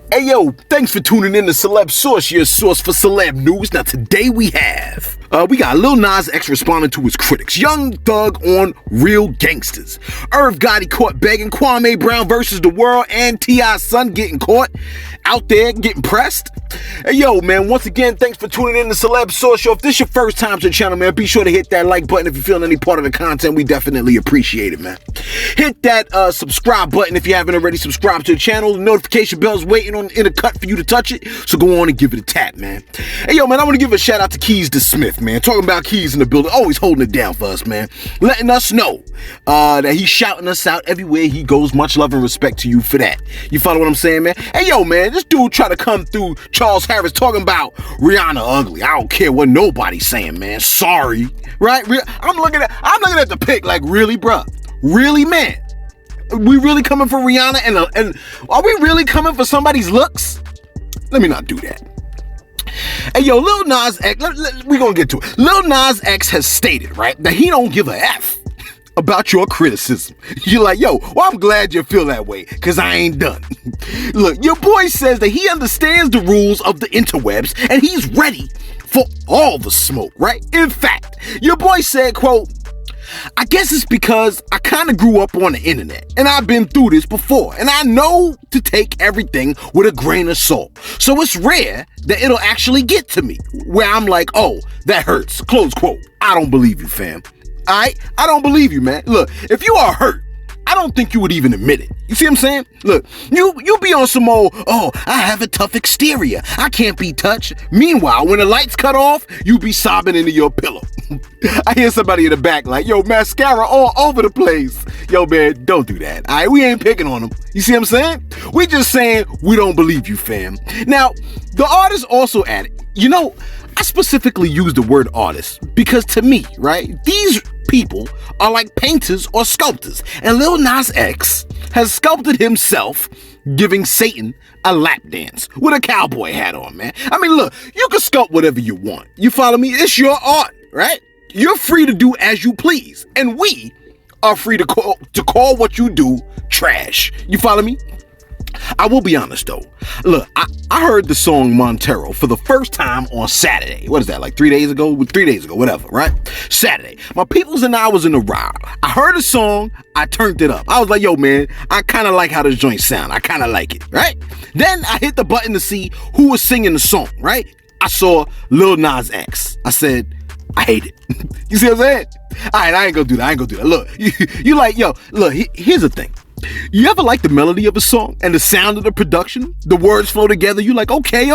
Hey yo, thanks for tuning in to Celebs Source, your source for celeb news. Now today we got Lil Nas X responding to his critics. Young Thug on Real Gangsters. Gotti caught begging. Kwame Brown versus the world, and T.I.'s son getting caught out there getting pressed. Hey yo, man, once again, thanks for tuning in to Celebs Source. If this is your first time to the channel, man, be sure to hit that like button if you're feeling any part of the content. We definitely appreciate it, man. Hit that subscribe button if you haven't already subscribed to the channel. The notification bell's waiting in the cut for you to touch it, so go on and give it a tap, man. Hey yo, man, I want to give a shout out to Keys to Smith, man. Talking about Keys in the building, always holding it down for us, man. Letting us know that he's shouting us out everywhere he goes. Much love and respect to you for that. You follow what I'm saying, man? Hey yo, man, this dude try to come through Charles Harris talking about Rihanna ugly. I don't care what nobody's saying, man. Sorry, right? I'm looking at the pic like, really, bruh? Really, man? We really coming for Rihanna, and are we really coming for somebody's looks? Let me not do that. Hey yo, Lil Nas X, we gonna get to it. Lil Nas X has stated, right, that he don't give a F about your criticism. You're like, yo, well, I'm glad you feel that way, because I ain't done. Look, your boy says that he understands the rules of the interwebs, and he's ready for all the smoke, right? In fact, your boy said, quote, I guess it's because I kind of grew up on the internet and I've been through this before and I know to take everything with a grain of salt. So it's rare that it'll actually get to me where I'm like, oh, that hurts. Close quote. I don't believe you, fam. All right? I don't believe you, man. Look, if you are hurt, I don't think you would even admit it. You see what I'm saying? Look, you be on some old, oh, I have a tough exterior. I can't be touched. Meanwhile, when the lights cut off, you be sobbing into your pillow. I hear somebody in the back like, yo, mascara all over the place. Yo, man, don't do that. All right, we ain't picking on them. You see what I'm saying? We just saying we don't believe you, fam. Now, the artist also added, you know, I specifically use the word artist because to me, right, these people are like painters or sculptors, and Lil Nas X has sculpted himself giving Satan a lap dance with a cowboy hat on, man. I mean, look, you can sculpt whatever you want. You follow me? It's your art, right? You're free to do as you please, and we are free to call what you do trash. You follow me? I will be honest though. Look, I heard the song Montero for the first time on Saturday. What is that, like 3 days ago? 3 days ago, whatever, right? Saturday. My peoples and I was in the ride. I heard a song, I turned it up. I was like, yo, man, I kind of like how this joint sound. I kind of like it, right? Then I hit the button to see who was singing the song, right? I saw Lil Nas X. I said, I hate it. You see what I'm saying? All right, I ain't gonna do that. Look, you like, yo, look, here's the thing. You ever like the melody of a song and the sound of the production? The words flow together. You like, okay.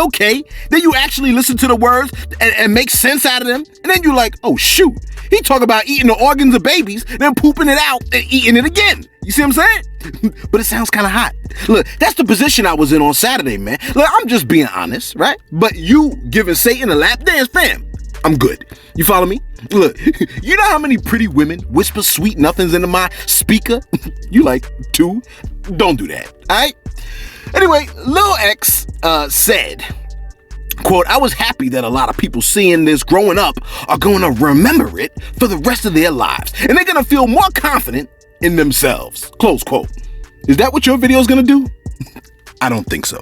Then you actually listen to the words and make sense out of them. And then you like, oh, shoot. He talk about eating the organs of babies, then pooping it out and eating it again. You see what I'm saying? But it sounds kind of hot. Look, that's the position I was in on Saturday, man. Look, I'm just being honest, right? But you giving Satan a lap dance, fam, I'm good. You follow me? Look, you know how many pretty women whisper sweet nothings into my speaker? You like 2? Don't do that, all right? Anyway, Lil X said, quote, I was happy that a lot of people seeing this growing up are going to remember it for the rest of their lives. And they're going to feel more confident in themselves, close quote. Is that what your video is going to do? I don't think so.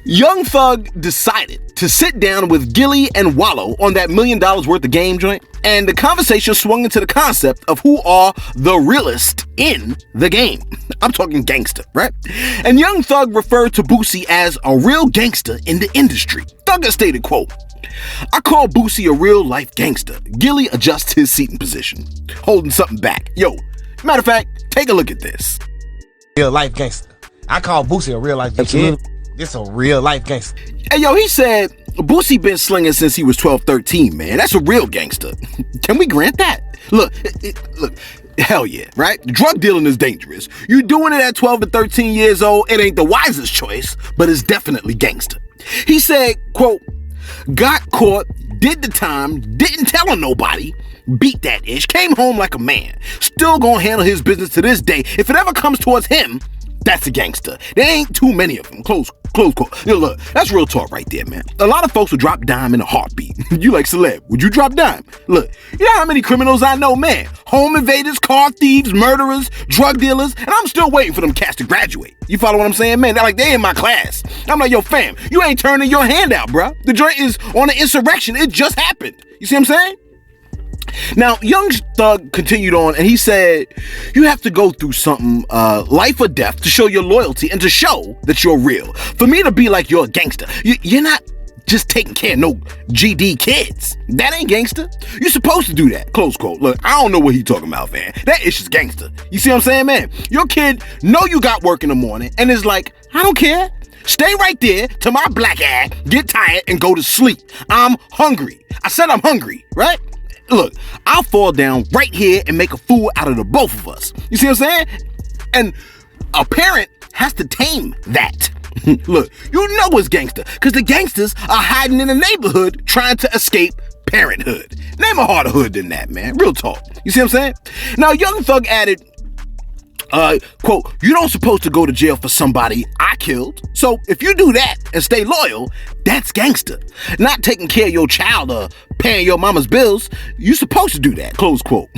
Young Thug decided to sit down with Gilly and Wallow on that $1 million worth of game joint, and the conversation swung into the concept of who are the realest in the game. I'm talking gangster, right? And Young Thug referred to Boosie as a real gangster in the industry. Thug has stated, quote, I call Boosie a real life gangster. Gilly adjusts his seating position, holding something back. Yo, matter of fact, take a look at this. Real life gangster. I call Boosie a real life gangster. This a real life gangster. Hey, yo, he said Boosie been slinging since he was 12, 13, man. That's a real gangster. Can we grant that? Look, hell yeah, right? Drug dealing is dangerous. You doing it at 12 to 13 years old, it ain't the wisest choice, but it's definitely gangster. He said, quote, got caught, did the time, didn't tell on nobody, beat that ish, came home like a man, still gonna handle his business to this day. If it ever comes towards him, That's a gangster. There ain't too many of them. Close quote. Look, that's real talk right there, man. A lot of folks would drop dime in a heartbeat. You like Celeb, would you drop dime? Look, you know how many criminals I know, man? Home invaders, car thieves, murderers, drug dealers, and I'm still waiting for them cats to graduate. You follow what I'm saying, man? They're like, they in my class. I'm like, yo, fam, you ain't turning your hand out, bruh. The joint is on an insurrection. It just happened. You see what I'm saying? Now, Young Thug continued on and he said, you have to go through something, life or death, to show your loyalty and to show that you're real. For me to be like you're a gangster, you're not just taking care of no GD kids. That ain't gangster. You're supposed to do that. Close quote. Look, I don't know what he talking about, man. That is just gangster. You see what I'm saying, man? Your kid know you got work in the morning and is like, I don't care. Stay right there till my black ass get tired and go to sleep. I'm hungry. I said I'm hungry, right? Look, I'll fall down right here and make a fool out of the both of us. You see what I'm saying? And a parent has to tame that. Look, you know it's gangster, because the gangsters are hiding in the neighborhood trying to escape parenthood. Name a harder hood than that, man. Real talk. You see what I'm saying? Now, Young Thug added, quote, you don't supposed to go to jail for somebody I killed. So if you do that and stay loyal, that's gangster. Not taking care of your child or paying your mama's bills, you supposed to do that, close quote.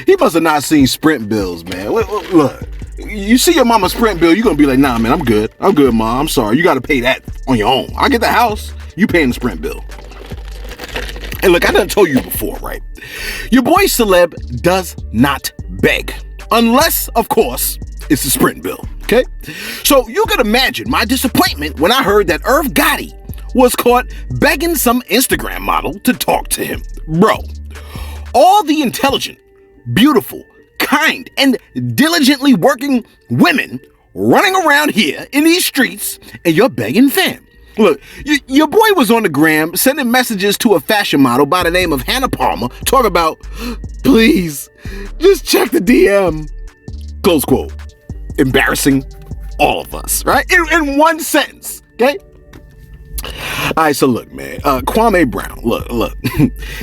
He must have not seen Sprint bills, man. Look, you see your mama's Sprint bill, you're gonna be like, nah, man, I'm good, mom, I'm sorry. You gotta pay that on your own. I get the house, you paying the Sprint bill. And look, I done told you before, right? Your boy Celeb does not beg. Unless, of course, it's a Sprint bill, okay? So you could imagine my disappointment when I heard that Irv Gotti was caught begging some Instagram model to talk to him. Bro, all the intelligent, beautiful, kind, and diligently working women running around here in these streets, and you're begging fam. Look, your boy was on the gram sending messages to a fashion model by the name of Hannah Palmer, talking about, please, just check the DM. Close quote. Embarrassing all of us, right? In one sentence, okay? All right, so look, man, Kwame Brown, look,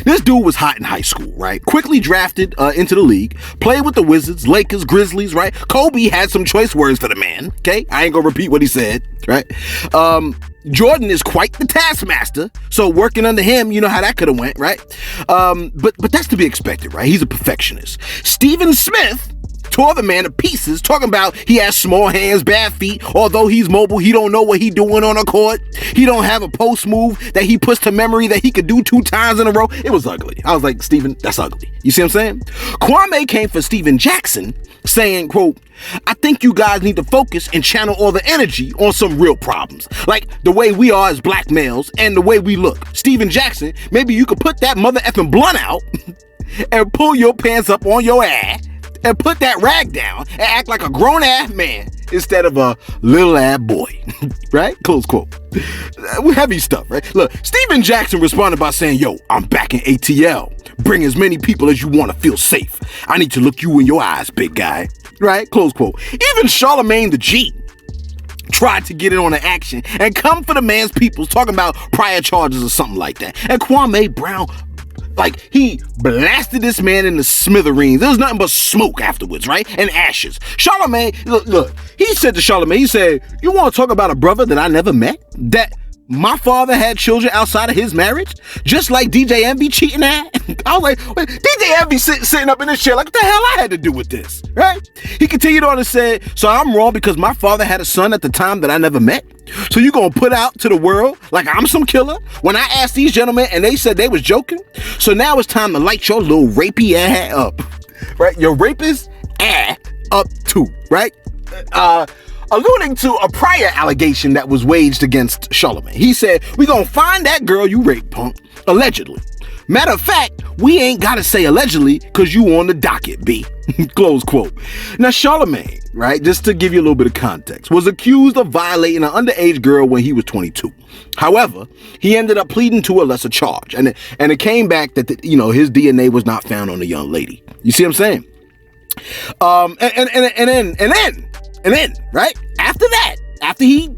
this dude was hot in high school, right? Quickly drafted into the league, played with the Wizards, Lakers, Grizzlies, right? Kobe had some choice words for the man, okay? I ain't gonna repeat what he said, right? Jordan is quite the taskmaster, so working under him, you know how that could have went, right? But that's to be expected, right? He's a perfectionist. Stephen Smith tore the man to pieces, talking about he has small hands, bad feet. Although he's mobile, he don't know what he doing on a court. He don't have a post move that he puts to memory that he could do 2 times in a row. It was ugly. I was like, Steven, that's ugly. You see what I'm saying? Kwame came for Steven Jackson, saying, quote, I think you guys need to focus and channel all the energy on some real problems, like the way we are as black males and the way we look. Steven Jackson, maybe you could put that mother effing blunt out and pull your pants up on your ass and put that rag down and act like a grown-ass man instead of a little-ass boy, right? Close quote. Heavy stuff, right? Look, Steven Jackson responded by saying, yo, I'm back in ATL. Bring as many people as you want to feel safe. I need to look you in your eyes, big guy, right? Close quote. Even Charlamagne the G tried to get in on the action and come for the man's peoples, talking about prior charges or something like that. And Kwame Brown, like, he blasted this man in the smithereens. There was nothing but smoke afterwards, right? And ashes. Charlemagne, look, he said to Charlemagne, he said, you want to talk about a brother that I never met? That my father had children outside of his marriage? Just like DJ Envy cheating at? I was like, wait, DJ Envy sitting up in this chair like, what the hell I had to do with this, right? He continued on and said, so I'm wrong because my father had a son at the time that I never met? So you gonna put out to the world like I'm some killer when I asked these gentlemen and they said they was joking? So now it's time to light your little rapey ass up, right? Your rapist ass up too, right? Alluding to a prior allegation that was waged against Charlemagne. He said, we gonna find that girl you raped, punk, allegedly. Matter of fact, we ain't gotta say allegedly because you on the docket, B. Close quote. Now, Charlemagne, right, just to give you a little bit of context, was accused of violating an underage girl when he was 22. However, he ended up pleading to a lesser charge, and it came back that his DNA was not found on the young lady. You see what I'm saying? And then, right after that, after he,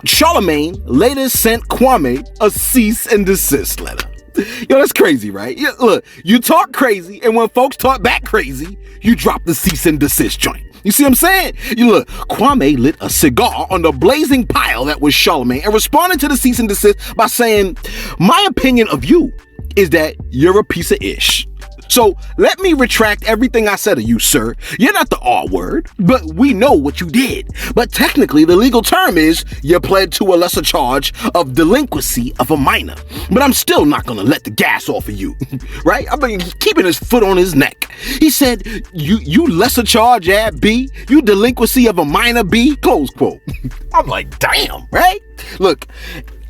Charlemagne later sent Kwame a cease and desist letter. Yo, that's crazy, right? Yeah, look, you talk crazy, and when folks talk back crazy, you drop the cease and desist joint. You see what I'm saying? You look, Kwame lit a cigar on the blazing pile that was Charlamagne and responded to the cease and desist by saying, "My opinion of you is that you're a piece of ish. So let me retract everything I said of you, sir. You're not the R word, but we know what you did. But technically, the legal term is you pled to a lesser charge of delinquency of a minor. But I'm still not gonna let the gas off of you," right? I've been keeping his foot on his neck. He said, you lesser charge at B, you delinquency of a minor B, close quote. I'm like, damn, right? Look,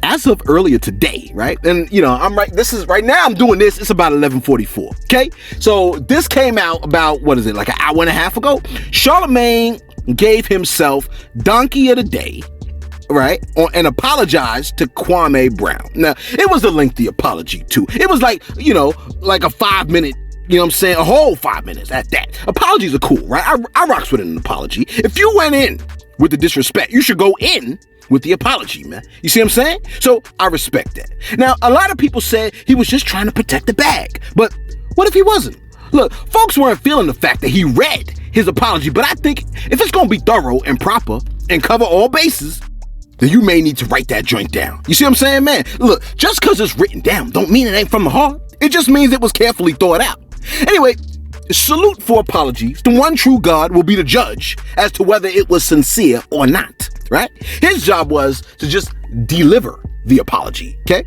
as of earlier today, right? And right now I'm doing this, it's about 11:44, okay? So this came out about, like an hour and a half ago. Charlemagne gave himself Donkey of the Day, right? And apologized to Kwame Brown. Now, it was a lengthy apology too. It was like a 5-minute, you know what I'm saying? A whole 5 minutes at that. Apologies are cool, right? I rocks with an apology. If you went in with the disrespect, you should go in with the apology, man. You see what I'm saying? So I respect that. Now, a lot of people said he was just trying to protect the bag, but what if he wasn't? Look, folks weren't feeling the fact that he read his apology, but I think if it's gonna be thorough and proper and cover all bases, then you may need to write that joint down. You see what I'm saying, man? Look, just because it's written down don't mean it ain't from the heart. It just means it was carefully thought out. Anyway, salute for apologies. The one true God will be the judge as to whether it was sincere or not, right? His job was to just deliver the apology, okay?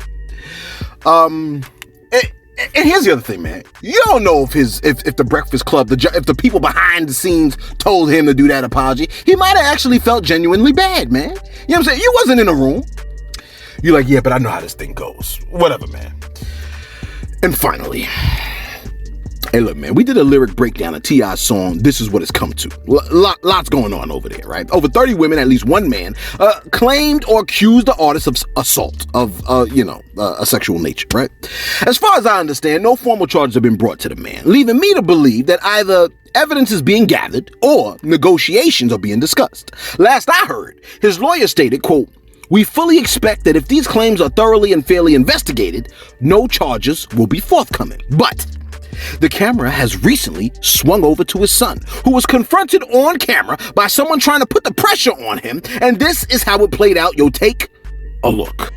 And here's the other thing, man. You don't know if the Breakfast Club, if the people behind the scenes told him to do that apology. He might have actually felt genuinely bad, man. You know what I'm saying? You wasn't in the room. You're like, yeah, but I know how this thing goes. Whatever, man. And finally, hey, look, man, we did a lyric breakdown of T.I.'s song, This Is What It's Come To. Lots going on over there, right? Over 30 women, at least one man, claimed or accused the artist of assault of, a sexual nature, right? As far as I understand, no formal charges have been brought to the man, leaving me to believe that either evidence is being gathered or negotiations are being discussed. Last I heard, his lawyer stated, quote, "We fully expect that if these claims are thoroughly and fairly investigated, no charges will be forthcoming. But the camera has recently swung over to his son, who was confronted on camera by someone trying to put the pressure on him, and this is how it played out. Yo, take a look."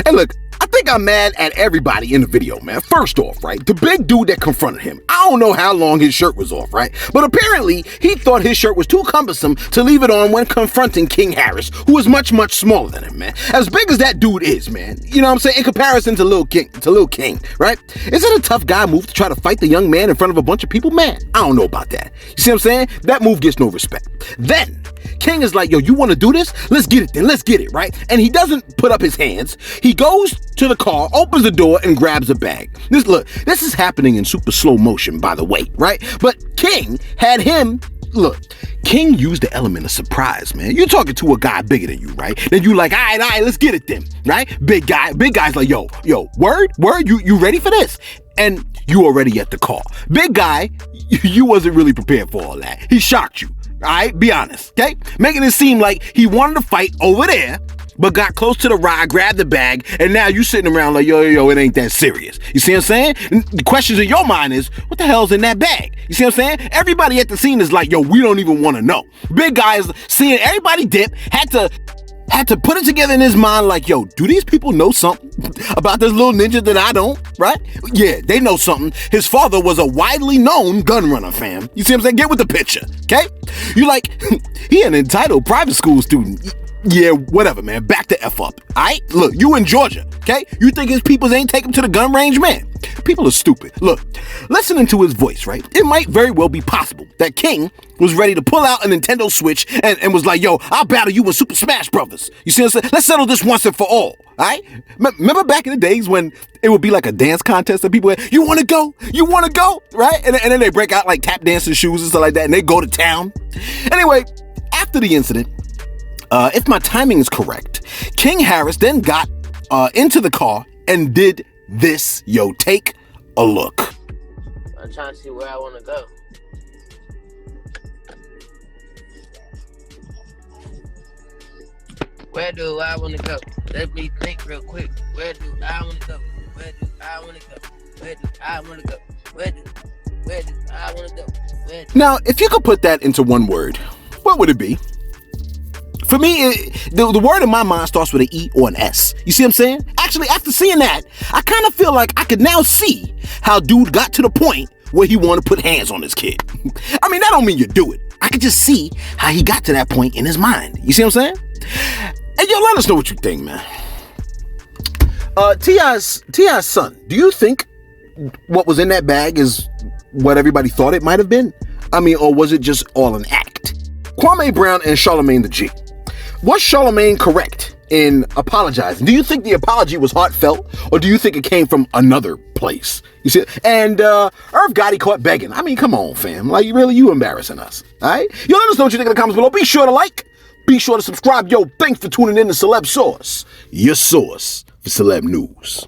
And look, I think I'm mad at everybody in the video, man. First off, right, the big dude that confronted him, I don't know how long his shirt was off, right? But apparently, he thought his shirt was too cumbersome to leave it on when confronting King Harris, who is much, much smaller than him, man. As big as that dude is, man, you know what I'm saying, in comparison to Lil King, right? Is it a tough guy move to try to fight the young man in front of a bunch of people? Man, I don't know about that. You see what I'm saying? That move gets no respect. Then, King is like, yo, you want to do this? Let's get it then. Let's get it, right? And he doesn't put up his hands. He goes to the car, opens the door, and grabs a bag. This is happening in super slow motion, by the way, right? But King had him, King used the element of surprise, man. You're talking to a guy bigger than you, right? Then you like, all right, let's get it then, right? Big guy's like, yo, word, you ready for this? And you already at the car. Big guy, you wasn't really prepared for all that. He shocked you. All right, be honest, okay? Making it seem like he wanted to fight over there, but got close to the ride, grabbed the bag, and now you sitting around like, yo, it ain't that serious. You see what I'm saying? And the questions in your mind is, what the hell's in that bag? You see what I'm saying? Everybody at the scene is like, yo, we don't even want to know. Big guy is seeing everybody dip, had to put it together in his mind like, yo, do these people know something about this little ninja that I don't, right? Yeah, they know something. His father was a widely known gun runner, fam. You see what I'm saying? Get with the picture, okay? You like, he an entitled private school student. Yeah, whatever, man. Back the F up, all right? Look, you in Georgia, okay? You think his peoples ain't take him to the gun range, man? People are stupid. Look, listening to his voice, right? It might very well be possible that King was ready to pull out a Nintendo Switch and was like, yo, I'll battle you in Super Smash Brothers. You see what I'm saying? Let's settle this once and for all, right? Remember back in the days when it would be like a dance contest and people would, you want to go? You want to go? Right? And then they break out like tap dancing shoes and stuff like that and they go to town. Anyway, after the incident, if my timing is correct, King Harris then got into the car and did this. Yo, take a look. I'm trying to see where I want to go. Where do I want to go? Let me think real quick. Where do I want to go? Where do I want to go? Where do I want to go? Where do I want to go? Now, if you could put that into one word, what would it be? For me, the word in my mind starts with an E or an S. You see what I'm saying? Actually, after seeing that, I kind of feel like I could now see how dude got to the point where he wanted to put hands on his kid. I mean, that don't mean you do it. I could just see how he got to that point in his mind. You see what I'm saying? Hey, yo, let us know what you think, man. T.I.'s son, do you think what was in that bag is what everybody thought it might have been? I mean, or was it just all an act? Kwame Brown and Charlamagne the G. Was Charlemagne correct in apologizing? Do you think the apology was heartfelt, or do you think it came from another place? You see, and Gotti caught begging. I mean, come on, fam. Like, really, you embarrassing us. All right? Yo, let us know what you think in the comments below. Be sure to like. Be sure to subscribe. Yo, thanks for tuning in to Celebs Source, your source for celeb news.